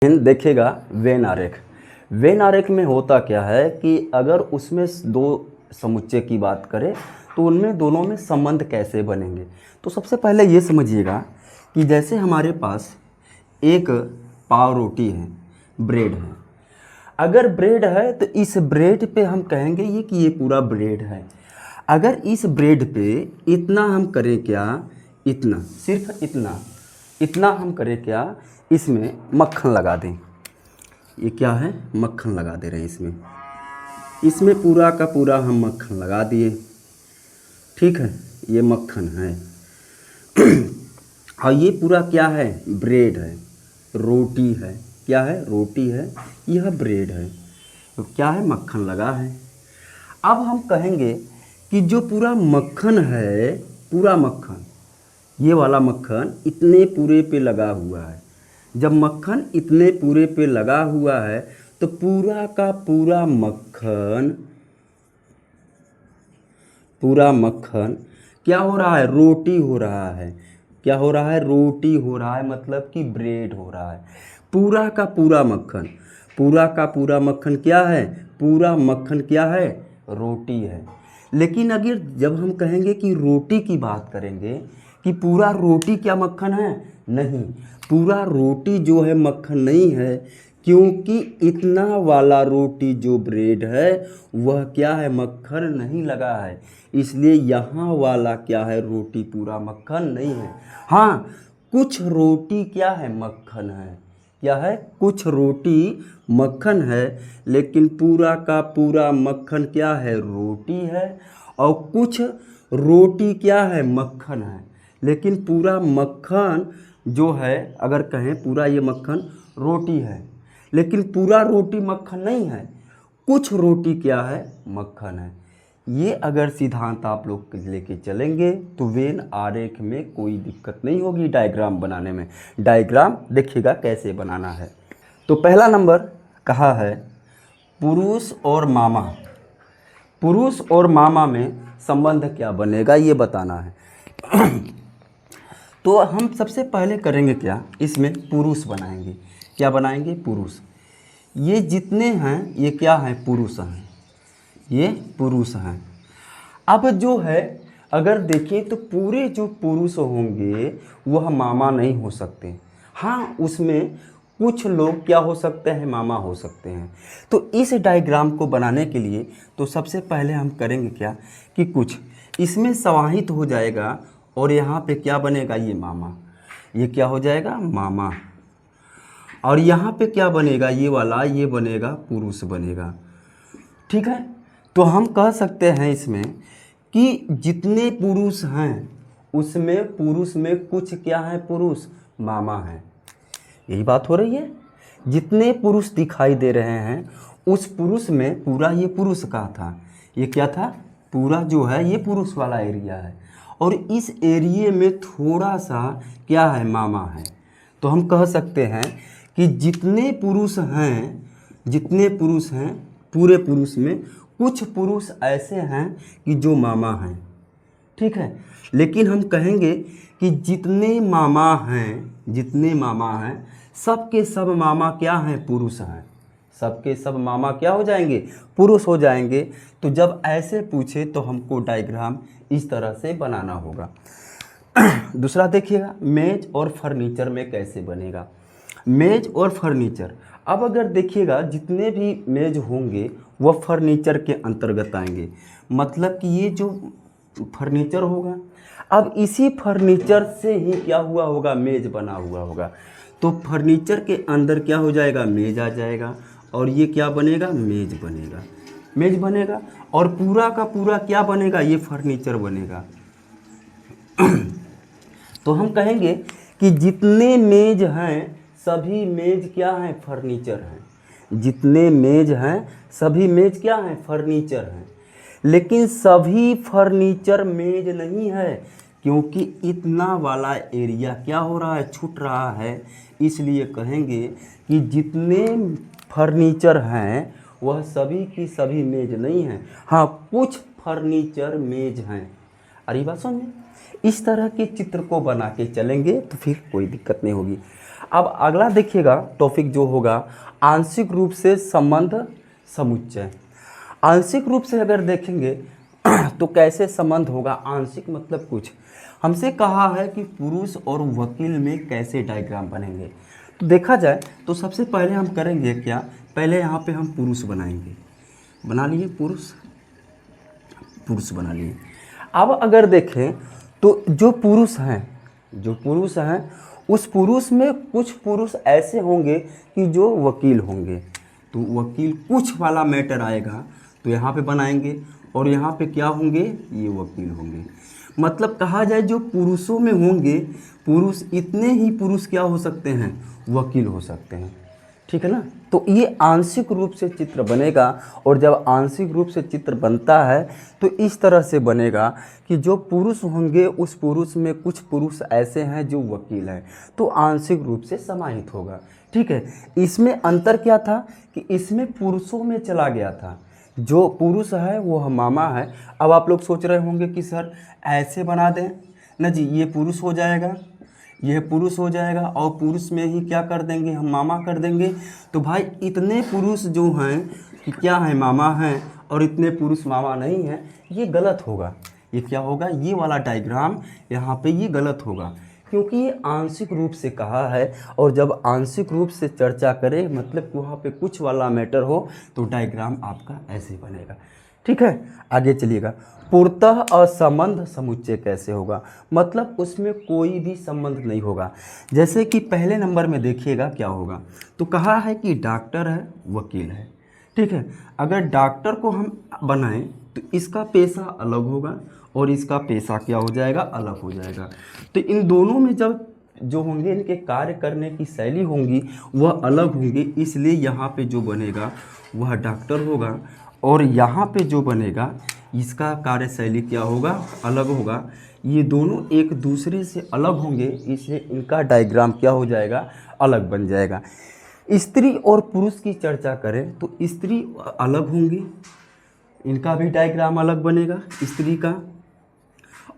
देखेगा वेन आरेख। वेन आरेख में होता क्या है कि अगर उसमें दो समुच्चय की बात करें तो उनमें दोनों में संबंध कैसे बनेंगे। तो सबसे पहले ये समझिएगा कि जैसे हमारे पास एक पाव रोटी है, ब्रेड है। अगर ब्रेड है तो इस ब्रेड पे हम कहेंगे ये कि ये पूरा ब्रेड है। अगर इस ब्रेड पे इतना हम करें क्या, इतना, सिर्फ इतना हम करें क्या, इसमें मक्खन लगा दें। ये क्या है, मक्खन लगा दे रहे हैं इसमें पूरा का पूरा हम मक्खन लगा दिए। ठीक है, ये मक्खन है और ये पूरा क्या है, ब्रेड है, रोटी है। क्या है, रोटी है, यह ब्रेड है। तो क्या है, मक्खन लगा है। अब हम कहेंगे कि जो पूरा मक्खन है, पूरा मक्खन, ये वाला मक्खन इतने पूरे पे लगा हुआ है। जब मक्खन इतने पूरे पे लगा हुआ है तो पूरा का पूरा मक्खन क्या हो रहा है, रोटी हो रहा है। क्या हो रहा है, रोटी हो रहा है, मतलब कि ब्रेड हो रहा है। पूरा का पूरा मक्खन क्या है, पूरा मक्खन क्या है, रोटी है। लेकिन अगर जब हम कहेंगे कि रोटी की बात करेंगे कि पूरा रोटी क्या मक्खन है, नहीं, पूरा रोटी जो है मक्खन नहीं है, क्योंकि इतना वाला रोटी जो ब्रेड है वह क्या है, मक्खन नहीं लगा है। इसलिए यहाँ वाला क्या है, रोटी पूरा मक्खन नहीं है। हाँ, कुछ रोटी क्या है, मक्खन है। क्या है, कुछ रोटी मक्खन है, लेकिन पूरा का पूरा मक्खन क्या है, रोटी है। और कुछ रोटी क्या है, मक्खन है, लेकिन पूरा मक्खन जो है, अगर कहें पूरा ये मक्खन रोटी है, लेकिन पूरा रोटी मक्खन नहीं है, कुछ रोटी क्या है, मक्खन है। ये अगर सिद्धांत आप लोग लेके चलेंगे तो वेन आरेख में कोई दिक्कत नहीं होगी डायग्राम बनाने में। डायग्राम देखिएगा कैसे बनाना है। तो पहला नंबर कहा है पुरुष और मामा। पुरुष और मामा में संबंध क्या बनेगा ये बताना है। तो हम सबसे पहले करेंगे क्या, इसमें पुरुष बनाएंगे। क्या बनाएंगे, पुरुष। ये जितने हैं ये क्या हैं, पुरुष हैं, ये पुरुष हैं। अब जो है अगर देखें तो पूरे जो पुरुष होंगे वह मामा नहीं हो सकते। हाँ, उसमें कुछ लोग क्या हो सकते हैं, मामा हो सकते हैं। तो इस डायग्राम को बनाने के लिए तो सबसे पहले हम करेंगे क्या कि कुछ इसमें समाहित हो जाएगा और यहाँ पे क्या बनेगा, ये मामा, ये क्या हो जाएगा, मामा। और यहाँ पे क्या बनेगा, ये वाला, ये बनेगा पुरुष बनेगा। ठीक है, तो हम कह सकते हैं इसमें कि जितने पुरुष हैं उसमें पुरुष में कुछ क्या है, पुरुष मामा है। यही बात हो रही है। जितने पुरुष दिखाई दे रहे हैं उस पुरुष में पूरा ये पुरुष का था, ये क्या था, पूरा जो है ये पुरुष वाला एरिया है। और इस एरिए में थोड़ा सा क्या है, मामा है। तो हम कह सकते हैं कि जितने पुरुष हैं पूरे पुरुष में कुछ पुरुष ऐसे हैं कि जो मामा हैं। ठीक है, लेकिन हम कहेंगे कि जितने मामा हैं सबके सब मामा क्या हैं, पुरुष हैं। सबके सब मामा क्या हो जाएंगे, पुरुष हो जाएंगे। तो जब ऐसे पूछे तो हमको डायग्राम इस तरह से बनाना होगा। दूसरा देखिएगा, मेज और फर्नीचर में कैसे बनेगा। मेज और फर्नीचर, अब अगर देखिएगा जितने भी मेज होंगे वह फर्नीचर के अंतर्गत आएंगे। मतलब कि ये जो फर्नीचर होगा, अब इसी फर्नीचर से ही क्या हुआ होगा, मेज बना हुआ होगा। तो फर्नीचर के अंदर क्या हो जाएगा, मेज आ जाएगा, और ये क्या बनेगा, मेज बनेगा और पूरा का पूरा क्या बनेगा, ये फर्नीचर बनेगा। तो हम कहेंगे कि जितने मेज हैं सभी मेज क्या हैं, फर्नीचर हैं। जितने मेज हैं सभी मेज क्या हैं, फर्नीचर हैं। लेकिन सभी फर्नीचर मेज नहीं है, क्योंकि इतना वाला एरिया क्या हो रहा है, छूट रहा है। इसलिए कहेंगे कि जितने फर्नीचर हैं वह सभी की सभी मेज नहीं हैं। हाँ, कुछ फर्नीचर मेज हैं। अरे बात समझे, इस तरह के चित्र को बना के चलेंगे तो फिर कोई दिक्कत नहीं होगी। अब अगला देखिएगा टॉपिक जो होगा आंशिक रूप से संबंध समुच्चय। आंशिक रूप से अगर देखेंगे तो कैसे संबंध होगा। आंशिक मतलब कुछ, हमसे कहा है कि पुरुष और वकील में कैसे डायग्राम बनेंगे। तो देखा जाए तो सबसे पहले हम करेंगे क्या, पहले यहाँ पे हम पुरुष बनाएंगे। बना लिए पुरुष, पुरुष बना लिए। अब अगर देखें तो जो पुरुष हैं उस पुरुष में कुछ पुरुष ऐसे होंगे कि जो वकील होंगे, तो वकील कुछ वाला मैटर आएगा तो यहाँ पे बनाएंगे, और यहाँ पे क्या होंगे, ये वकील होंगे। मतलब कहा जाए जो पुरुषों में होंगे, पुरुष इतने ही पुरुष क्या हो सकते हैं, वकील हो सकते हैं। ठीक है ना। तो ये आंशिक रूप से चित्र बनेगा, और जब आंशिक रूप से चित्र बनता है तो इस तरह से बनेगा कि जो पुरुष होंगे उस पुरुष में कुछ पुरुष ऐसे हैं जो वकील हैं, तो आंशिक रूप से समाहित होगा। ठीक है। इसमें अंतर क्या था कि इसमें पुरुषों में चला गया था, जो पुरुष है वो मामा है। अब आप लोग सोच रहे होंगे कि सर ऐसे बना दें ना जी, ये पुरुष हो जाएगा, यह पुरुष हो जाएगा, और पुरुष में ही क्या कर देंगे, हम मामा कर देंगे। तो भाई इतने पुरुष जो हैं कि क्या है, मामा हैं, और इतने पुरुष मामा नहीं हैं, ये गलत होगा। ये क्या होगा, ये वाला डायग्राम यहाँ पे ये गलत होगा, क्योंकि ये आंशिक रूप से कहा है, और जब आंशिक रूप से चर्चा करें मतलब कि वहाँ पे कुछ वाला मैटर हो तो डायग्राम आपका ऐसे बनेगा। ठीक है। आगे चलिएगा। पूर्णतः असंबंध समुच्चय कैसे होगा, मतलब उसमें कोई भी संबंध नहीं होगा। जैसे कि पहले नंबर में देखिएगा क्या होगा, तो कहा है कि डॉक्टर है, वकील है। ठीक है। अगर डॉक्टर को हम बनाएं तो इसका पेशा अलग होगा और इसका पेशा क्या हो जाएगा, अलग हो जाएगा। तो इन दोनों में जब जो होंगे इनके कार्य करने की शैली होंगी वह अलग होंगी, इसलिए यहाँ पे जो बनेगा वह डॉक्टर होगा, और यहाँ पे जो बनेगा इसका कार्यशैली क्या होगा, अलग होगा। ये दोनों एक दूसरे से अलग होंगे, इसलिए इनका डायग्राम क्या हो जाएगा, अलग बन जाएगा। स्त्री और पुरुष की चर्चा करें तो स्त्री अलग होंगी, इनका भी डायग्राम अलग बनेगा स्त्री का,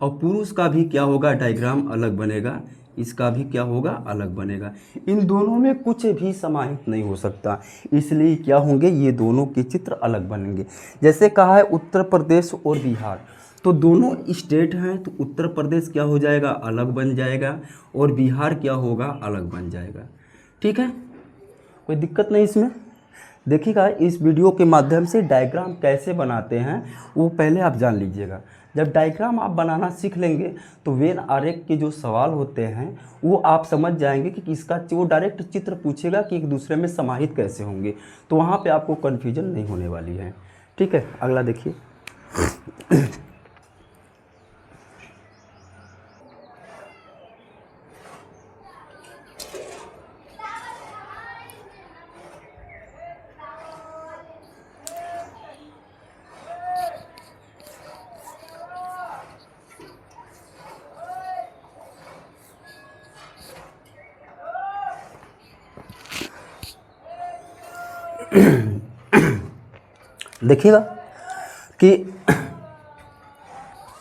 और पुरुष का भी क्या होगा, डायग्राम अलग बनेगा, इसका भी क्या होगा, अलग बनेगा। इन दोनों में कुछ भी समाहित नहीं हो सकता, इसलिए क्या होंगे, ये दोनों के चित्र अलग बनेंगे। जैसे कहा है उत्तर प्रदेश और बिहार, तो दोनों स्टेट हैं, तो उत्तर प्रदेश क्या हो जाएगा, अलग बन जाएगा, और बिहार क्या होगा, अलग बन जाएगा। ठीक है, कोई दिक्कत नहीं इसमें। देखिएगा इस वीडियो के माध्यम से डायग्राम कैसे बनाते हैं वो पहले आप जान लीजिएगा। जब डायग्राम आप बनाना सीख लेंगे तो वेन आरेख के जो सवाल होते हैं वो आप समझ जाएंगे कि किसका, वो डायरेक्ट चित्र पूछेगा कि एक दूसरे में समाहित कैसे होंगे, तो वहाँ पे आपको कन्फ्यूजन नहीं होने वाली है। ठीक है, अगला देखिए।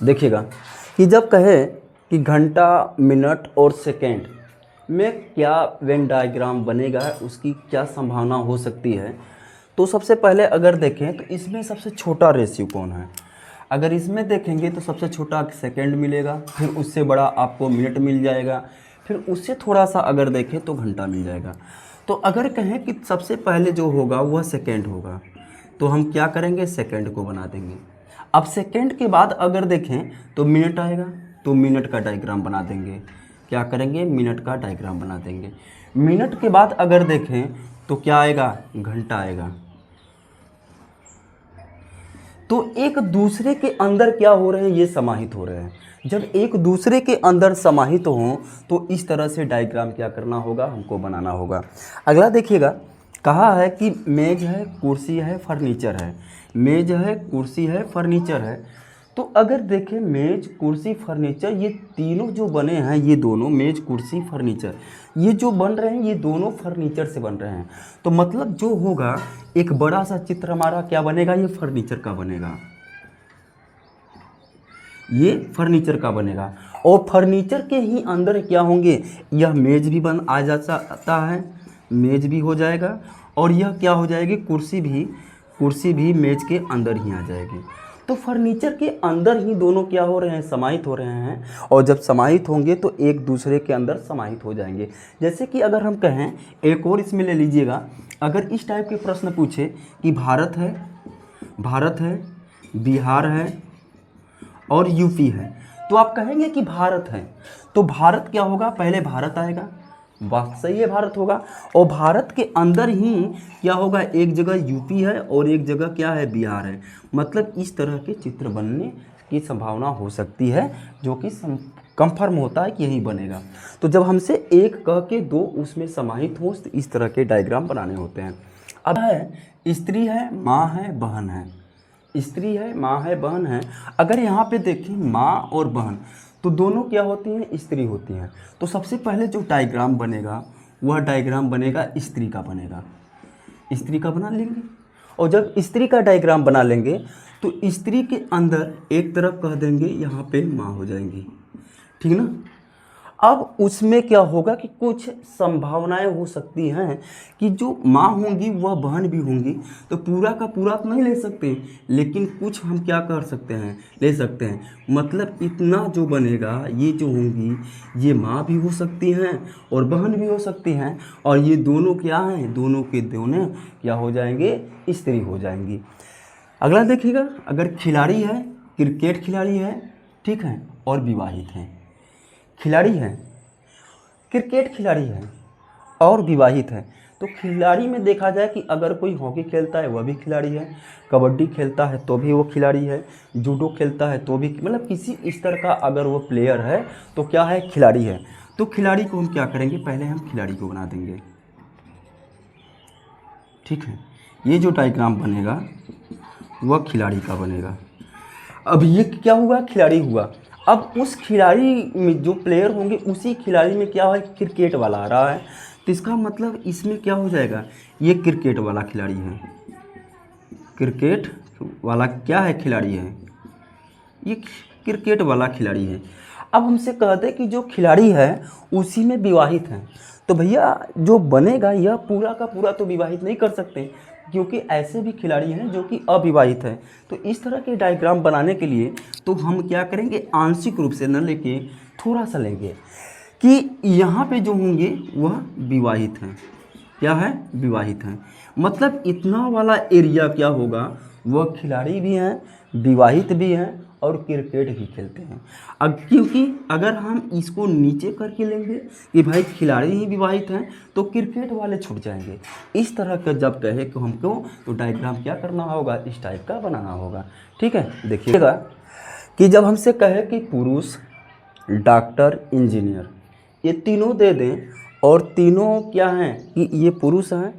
देखिएगा कि जब कहे कि घंटा, मिनट और सेकेंड में क्या वेन डायग्राम बनेगा, उसकी क्या संभावना हो सकती है, तो सबसे पहले अगर देखें तो इसमें सबसे छोटा रेशियो कौन है। अगर इसमें देखेंगे तो सबसे छोटा सेकेंड मिलेगा, फिर उससे बड़ा आपको मिनट मिल जाएगा, फिर उससे थोड़ा सा अगर देखें तो घंटा मिल जाएगा। तो अगर कहें कि सबसे पहले जो होगा वह सेकेंड होगा, तो हम क्या करेंगे, सेकेंड को बना देंगे। अब सेकेंड के बाद अगर देखें तो मिनट आएगा, तो मिनट का डायग्राम बना देंगे। क्या करेंगे, मिनट का डायग्राम बना देंगे। मिनट के बाद अगर देखें तो क्या आएगा, घंटा आएगा। तो एक दूसरे के अंदर क्या हो रहे हैं, ये समाहित हो रहे हैं। जब एक दूसरे के अंदर समाहित हों तो इस तरह से डायग्राम क्या करना होगा, हमको बनाना होगा। अगला देखिएगा, कहा है कि मेज है, कुर्सी है, फर्नीचर है। मेज है, कुर्सी है, फर्नीचर है। तो अगर देखें मेज, कुर्सी, फर्नीचर, ये तीनों जो बने हैं, ये दोनों मेज, कुर्सी, फर्नीचर, ये जो बन रहे हैं ये दोनों फर्नीचर से बन रहे हैं। तो मतलब जो होगा एक बड़ा सा चित्र हमारा क्या बनेगा, ये फर्नीचर का बनेगा। ये फर्नीचर का बनेगा। और फर्नीचर के ही अंदर क्या होंगे, यह मेज भी बन आ जाता है, मेज भी हो जाएगा। और यह क्या हो जाएगी, कुर्सी भी मेज के अंदर ही आ जाएगी। तो फर्नीचर के अंदर ही दोनों क्या हो रहे हैं, समाहित हो रहे हैं। और जब समाहित होंगे तो एक दूसरे के अंदर समाहित हो जाएंगे। जैसे कि अगर हम कहें, एक और इसमें ले लीजिएगा, अगर इस टाइप के प्रश्न पूछे कि भारत है, बिहार है और यूपी है, तो आप कहेंगे कि भारत है, तो भारत क्या होगा, पहले भारत आएगा, बात सही है, भारत होगा। और भारत के अंदर ही क्या होगा, एक जगह यूपी है और एक जगह क्या है, बिहार है। मतलब इस तरह के चित्र बनने की संभावना हो सकती है, जो कि कंफर्म होता है कि यही बनेगा। तो जब हमसे एक कह के दो उसमें समाहित हो, तो इस तरह के डायग्राम बनाने होते हैं। अब है स्त्री है, माँ है, बहन है, स्त्री है, माँ है, बहन है। अगर यहाँ पे देखें माँ और बहन, तो दोनों क्या होती हैं, स्त्री होती हैं। तो सबसे पहले जो डायग्राम बनेगा वह डायग्राम बनेगा स्त्री का बनेगा, स्त्री का बना लेंगे। और जब स्त्री का डायग्राम बना लेंगे तो स्त्री के अंदर एक तरफ कह देंगे यहाँ पे माँ हो जाएंगी, ठीक ना। अब उसमें क्या होगा कि कुछ संभावनाएं हो सकती हैं कि जो माँ होंगी वह बहन भी होंगी, तो पूरा का पूरा तो नहीं ले सकते, लेकिन कुछ हम क्या कर सकते हैं, ले सकते हैं। मतलब इतना जो बनेगा, ये जो होंगी ये माँ भी हो सकती हैं और बहन भी हो सकती हैं, और ये दोनों क्या हैं, दोनों के दोनों क्या हो जाएंगे, स्त्री हो जाएंगी। अगला देखिएगा, अगर खिलाड़ी है, क्रिकेट खिलाड़ी है, ठीक है, और विवाहित है, खिलाड़ी है, क्रिकेट खिलाड़ी है और विवाहित है, तो खिलाड़ी में देखा जाए कि अगर कोई हॉकी खेलता है वह भी खिलाड़ी है, कबड्डी खेलता है तो भी वो खिलाड़ी है, जूडो खेलता है तो भी, मतलब किसी स्तर का अगर वो प्लेयर है तो क्या है, खिलाड़ी है। तो खिलाड़ी को हम क्या करेंगे, पहले हम खिलाड़ी को बना देंगे, ठीक है। ये जो डायग्राम बनेगा वह खिलाड़ी का बनेगा। अब ये क्या हुआ, खिलाड़ी हुआ। अब उस खिलाड़ी में जो प्लेयर होंगे उसी खिलाड़ी में क्या है, क्रिकेट वाला आ रहा है, तो इसका मतलब इसमें क्या हो जाएगा, ये क्रिकेट वाला खिलाड़ी है, क्रिकेट वाला क्या है, खिलाड़ी है, ये क्रिकेट वाला खिलाड़ी है। अब हमसे कहते हैं कि जो खिलाड़ी है उसी में विवाहित है, तो भैया जो बनेगा यह पूरा का पूरा तो विवाहित नहीं कर सकते, क्योंकि ऐसे भी खिलाड़ी हैं जो कि अविवाहित हैं। तो इस तरह के डायग्राम बनाने के लिए तो हम क्या करेंगे, आंशिक रूप से न लेके थोड़ा सा लेंगे कि यहाँ पे जो होंगे वह विवाहित हैं, क्या है, विवाहित हैं। मतलब इतना वाला एरिया क्या होगा, वह खिलाड़ी भी हैं, विवाहित भी हैं और क्रिकेट भी खेलते हैं। अब क्योंकि अगर हम इसको नीचे करके लेंगे कि भाई खिलाड़ी ही विवाहित हैं तो क्रिकेट वाले छूट जाएंगे। इस तरह का जब कहे कि हमको, तो डायग्राम क्या करना होगा, इस टाइप का बनाना होगा, ठीक है। देखिएगा कि जब हमसे कहे कि पुरुष, डॉक्टर, इंजीनियर, ये तीनों दे दें, और तीनों क्या हैं कि ये पुरुष हैं,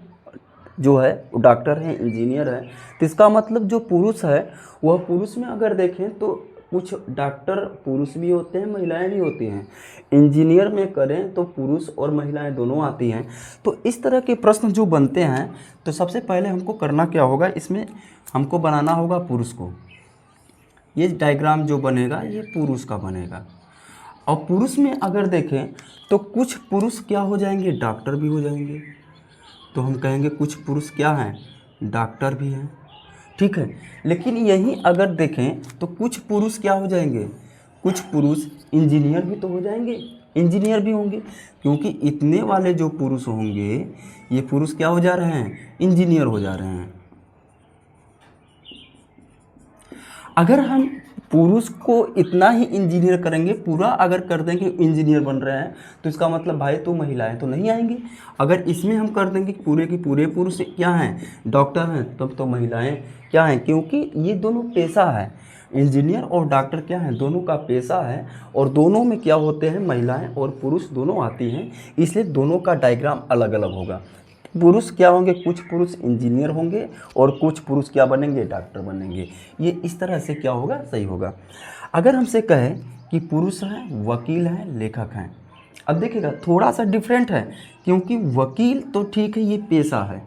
जो है वो डॉक्टर है, इंजीनियर है, तो इसका मतलब जो पुरुष है वह पुरुष में अगर देखें तो कुछ डॉक्टर पुरुष भी होते हैं, महिलाएं भी होती हैं। इंजीनियर में करें तो पुरुष और महिलाएं दोनों आती हैं। तो इस तरह के प्रश्न जो बनते हैं, तो सबसे पहले हमको करना क्या होगा, इसमें हमको बनाना होगा पुरुष को। ये डायग्राम जो बनेगा ये पुरुष का बनेगा। और पुरुष में अगर देखें तो कुछ पुरुष क्या हो जाएंगे, डॉक्टर भी हो जाएंगे, तो हम कहेंगे कुछ पुरुष क्या हैं, डॉक्टर भी हैं, ठीक है। लेकिन यहीं अगर देखें तो कुछ पुरुष क्या हो जाएंगे, कुछ पुरुष इंजीनियर भी तो हो जाएंगे, इंजीनियर भी होंगे, क्योंकि इतने वाले जो पुरुष होंगे ये पुरुष क्या हो जा रहे हैं, इंजीनियर हो जा रहे हैं। अगर हम पुरुष को इतना ही इंजीनियर करेंगे, पूरा अगर कर देंगे इंजीनियर बन रहे हैं, तो इसका मतलब भाई तो महिलाएं तो नहीं आएंगी। अगर इसमें हम कर देंगे पूरे के पूरे पुरुष क्या हैं, डॉक्टर हैं, तब तो महिलाएं क्या हैं, क्योंकि ये दोनों पेशा है, इंजीनियर और डॉक्टर क्या हैं, दोनों का पेशा है, और दोनों में क्या होते हैं, महिलाएं और पुरुष दोनों आती हैं, इसलिए दोनों का डायग्राम अलग अलग होगा। पुरुष क्या होंगे, कुछ पुरुष इंजीनियर होंगे और कुछ पुरुष क्या बनेंगे, डॉक्टर बनेंगे। ये इस तरह से क्या होगा, सही होगा। अगर हमसे कहें कि पुरुष हैं, वकील हैं, लेखक हैं, अब देखिएगा थोड़ा सा डिफरेंट है, क्योंकि वकील तो ठीक है ये पेशा है,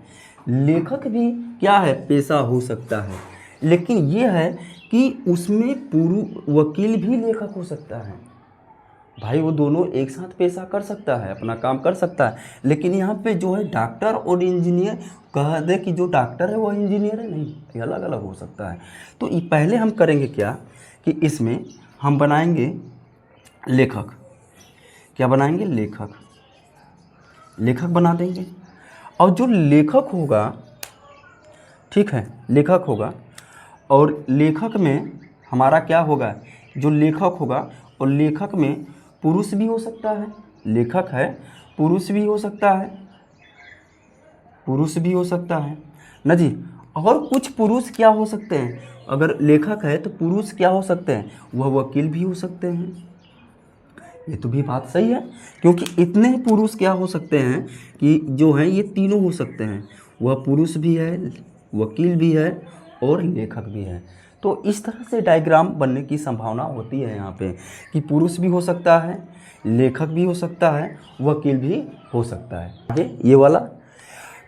लेखक भी क्या है, पेशा हो सकता है, लेकिन ये है कि कि उसमें वकील भी लेखक हो सकता है। भाई वो दोनों एक साथ पेशा कर सकता है, अपना काम कर सकता है। लेकिन यहाँ पे जो है डॉक्टर और इंजीनियर कह दे कि जो डॉक्टर है वो इंजीनियर है, नहीं, ये अलग अलग हो सकता है। तो ये पहले हम करेंगे क्या कि इसमें हम बनाएंगे लेखक। क्या बनाएंगे? लेखक। लेखक बना देंगे। और जो लेखक होगा, ठीक है, लेखक होगा, और लेखक में हमारा क्या होगा, जो लेखक होगा, और लेखक में पुरुष भी हो सकता है, लेखक है, पुरुष भी हो सकता है, पुरुष भी हो सकता है ना जी। और कुछ पुरुष क्या हो सकते हैं, अगर लेखक है तो पुरुष क्या हो सकते हैं, वह वकील भी हो सकते हैं। ये तो भी बात सही है, क्योंकि इतने पुरुष क्या हो सकते हैं कि जो हैं ये तीनों हो सकते हैं, वह पुरुष भी है, वकील भी है और लेखक भी है। तो इस तरह से डायग्राम बनने की संभावना होती है यहाँ पे कि पुरुष भी हो सकता है, लेखक भी हो सकता है, वकील भी हो सकता है। आगे ये वाला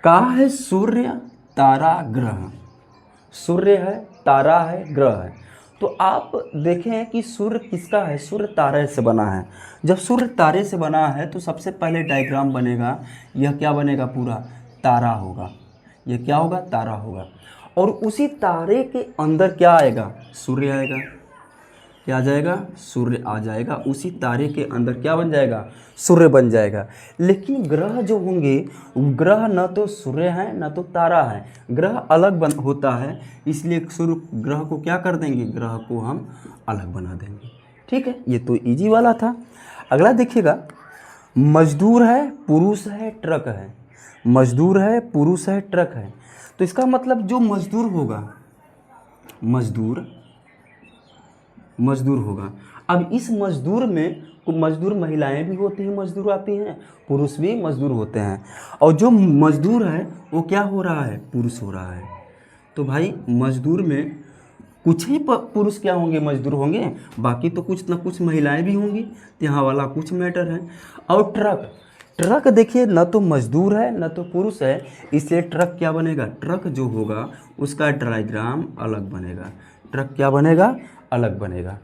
कहा है सूर्य, तारा, ग्रह। सूर्य है, तारा है, ग्रह है। तो आप देखें कि सूर्य किसका है, सूर्य तारे से बना है। जब सूर्य तारे से बना है तो सबसे पहले डायग्राम बनेगा, यह क्या बनेगा, पूरा तारा होगा। यह क्या होगा, तारा होगा। और उसी तारे के अंदर क्या आएगा, सूर्य आएगा। क्या आ जाएगा, सूर्य आ जाएगा। उसी तारे के अंदर क्या बन जाएगा, सूर्य बन जाएगा। लेकिन ग्रह जो होंगे, ग्रह न तो सूर्य है न तो तारा है, ग्रह अलग होता है, इसलिए सूर्य ग्रह को क्या कर देंगे, ग्रह को हम अलग बना देंगे। ठीक है, ये तो इजी वाला था। अगला देखिएगा, मजदूर है, पुरुष है, ट्रक है। मजदूर है, पुरुष है, ट्रक है। तो इसका मतलब जो मजदूर होगा, मजदूर होगा। अब इस मजदूर में मजदूर महिलाएं भी होती हैं, मजदूर आती हैं, पुरुष भी मजदूर होते हैं। और जो मजदूर है वो क्या हो रहा है, पुरुष हो रहा है। तो भाई मजदूर में कुछ ही पुरुष क्या होंगे, मजदूर होंगे, बाकी तो कुछ ना कुछ महिलाएं भी होंगी। तो यहाँ वाला कुछ मैटर है। और ट्रक देखिए, न तो मजदूर है न तो पुरुष है, इसलिए ट्रक क्या बनेगा, ट्रक जो होगा उसका डायग्राम अलग बनेगा। ट्रक क्या बनेगा, अलग बनेगा।